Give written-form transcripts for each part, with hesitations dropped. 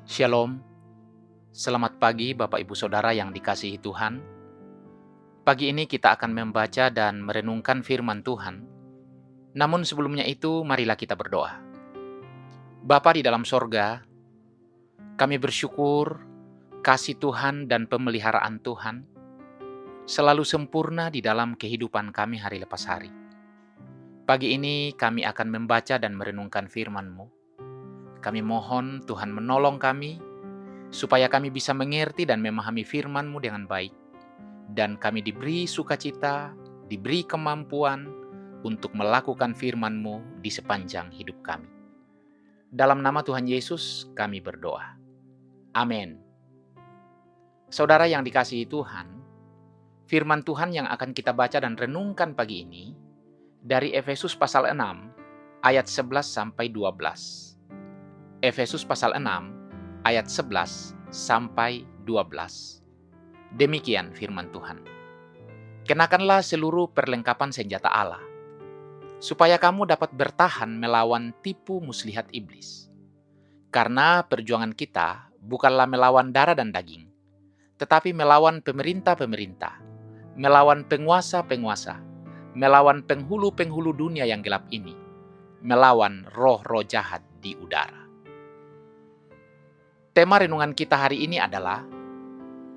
Shalom, selamat pagi Bapak Ibu Saudara yang dikasihi Tuhan. Pagi ini kita akan membaca dan merenungkan firman Tuhan. Namun sebelumnya itu, marilah kita berdoa. Bapa di dalam sorga, kami bersyukur kasih Tuhan dan pemeliharaan Tuhan selalu sempurna di dalam kehidupan kami hari lepas hari. Pagi ini kami akan membaca dan merenungkan firman-Mu. Kami mohon Tuhan menolong kami, supaya kami bisa mengerti dan memahami firman-Mu dengan baik, dan kami diberi sukacita, diberi kemampuan untuk melakukan firman-Mu di sepanjang hidup kami. Dalam nama Tuhan Yesus kami berdoa. Amin. Saudara yang dikasihi Tuhan, firman Tuhan yang akan kita baca dan renungkan pagi ini dari Efesus pasal 6 ayat 11 sampai 12. Efesus pasal 6 ayat 11 sampai 12. Demikian firman Tuhan. Kenakanlah seluruh perlengkapan senjata Allah, supaya kamu dapat bertahan melawan tipu muslihat iblis. Karena perjuangan kita bukanlah melawan darah dan daging, tetapi melawan pemerintah-pemerintah, melawan penguasa-penguasa, melawan penghulu-penghulu dunia yang gelap ini, melawan roh-roh jahat di udara. Tema renungan kita hari ini adalah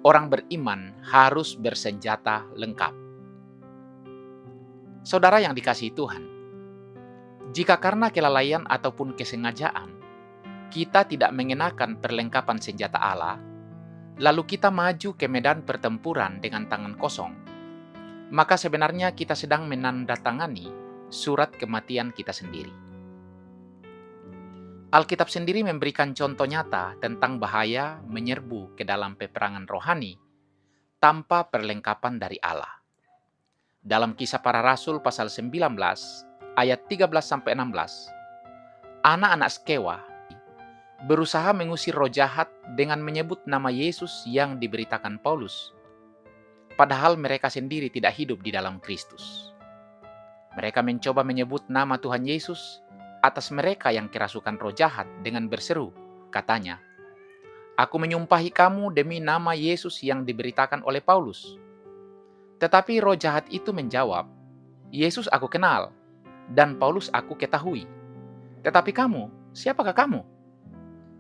orang beriman harus bersenjata lengkap. Saudara yang dikasihi Tuhan, jika karena kelalaian ataupun kesengajaan, kita tidak mengenakan perlengkapan senjata Allah, lalu kita maju ke medan pertempuran dengan tangan kosong, maka sebenarnya kita sedang menandatangani surat kematian kita sendiri. Alkitab sendiri memberikan contoh nyata tentang bahaya menyerbu ke dalam peperangan rohani tanpa perlengkapan dari Allah. Dalam Kisah Para Rasul pasal 19 ayat 13-16, anak-anak Skewa berusaha mengusir roh jahat dengan menyebut nama Yesus yang diberitakan Paulus, padahal mereka sendiri tidak hidup di dalam Kristus. Mereka mencoba menyebut nama Tuhan Yesus atas mereka yang kerasukan roh jahat dengan berseru, katanya, "Aku menyumpahi kamu demi nama Yesus yang diberitakan oleh Paulus." Tetapi roh jahat itu menjawab, "Yesus aku kenal, dan Paulus aku ketahui. Tetapi kamu, siapakah kamu?"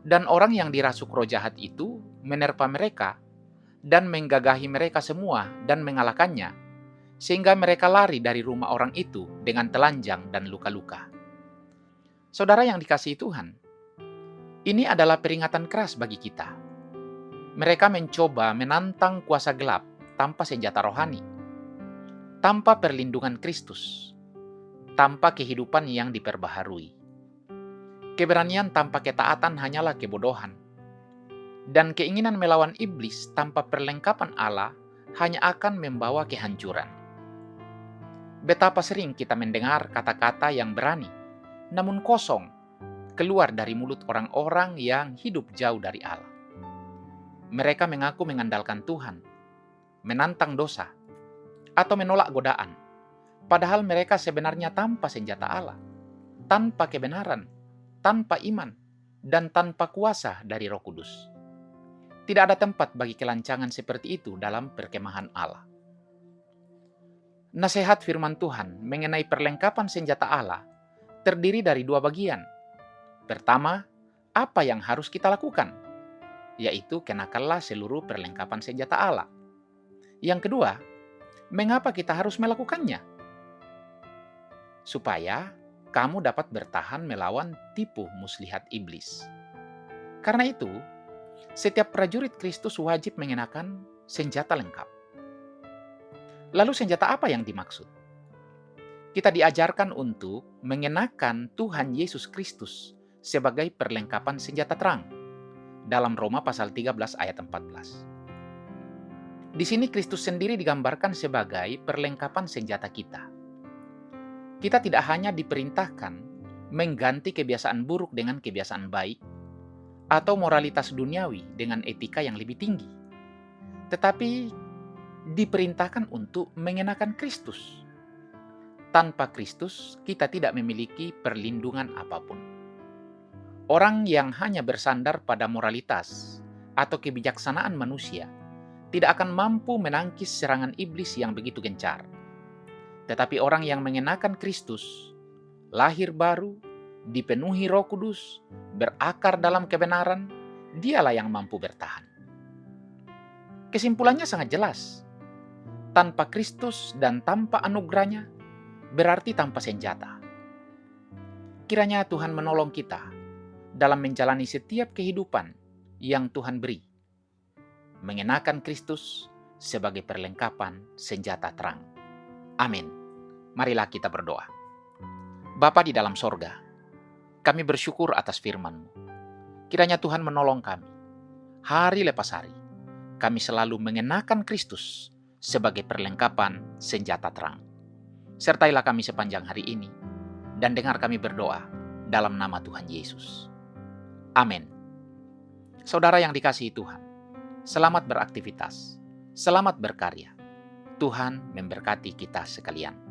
Dan orang yang dirasuk roh jahat itu menerpa mereka dan menggagahi mereka semua dan mengalahkannya, sehingga mereka lari dari rumah orang itu dengan telanjang dan luka-luka. Saudara yang dikasihi Tuhan, ini adalah peringatan keras bagi kita. Mereka mencoba menantang kuasa gelap tanpa senjata rohani, tanpa perlindungan Kristus, tanpa kehidupan yang diperbaharui. Keberanian tanpa ketaatan hanyalah kebodohan, dan keinginan melawan iblis tanpa perlengkapan Allah hanya akan membawa kehancuran. Betapa sering kita mendengar kata-kata yang berani namun kosong keluar dari mulut orang-orang yang hidup jauh dari Allah. Mereka mengaku mengandalkan Tuhan, menantang dosa, atau menolak godaan, padahal mereka sebenarnya tanpa senjata Allah, tanpa kebenaran, tanpa iman, dan tanpa kuasa dari Roh Kudus. Tidak ada tempat bagi kelancangan seperti itu dalam perkemahan Allah. Nasihat firman Tuhan mengenai perlengkapan senjata Allah terdiri dari dua bagian. Pertama, apa yang harus kita lakukan? Yaitu kenakanlah seluruh perlengkapan senjata Allah. Yang kedua, mengapa kita harus melakukannya? Supaya kamu dapat bertahan melawan tipu muslihat iblis. Karena itu, setiap prajurit Kristus wajib mengenakan senjata lengkap. Lalu senjata apa yang dimaksud? Kita diajarkan untuk mengenakan Tuhan Yesus Kristus sebagai perlengkapan senjata terang dalam Roma pasal 13 ayat 14. Di sini Kristus sendiri digambarkan sebagai perlengkapan senjata kita. Kita tidak hanya diperintahkan mengganti kebiasaan buruk dengan kebiasaan baik atau moralitas duniawi dengan etika yang lebih tinggi, tetapi diperintahkan untuk mengenakan Kristus. Tanpa Kristus, kita tidak memiliki perlindungan apapun. Orang yang hanya bersandar pada moralitas atau kebijaksanaan manusia tidak akan mampu menangkis serangan iblis yang begitu gencar. Tetapi orang yang mengenakan Kristus, lahir baru, dipenuhi Roh Kudus, berakar dalam kebenaran, dialah yang mampu bertahan. Kesimpulannya sangat jelas. Tanpa Kristus dan tanpa anugerahnya, berarti tanpa senjata. Kiranya Tuhan menolong kita dalam menjalani setiap kehidupan yang Tuhan beri, mengenakan Kristus sebagai perlengkapan senjata terang. Amin. Marilah kita berdoa. Bapa di dalam sorga, kami bersyukur atas firman-Mu. Kiranya Tuhan menolong kami. Hari lepas hari, kami selalu mengenakan Kristus sebagai perlengkapan senjata terang. Sertailah kami sepanjang hari ini, dan dengar kami berdoa dalam nama Tuhan Yesus. Amin. Saudara yang dikasihi Tuhan, selamat beraktivitas, selamat berkarya. Tuhan memberkati kita sekalian.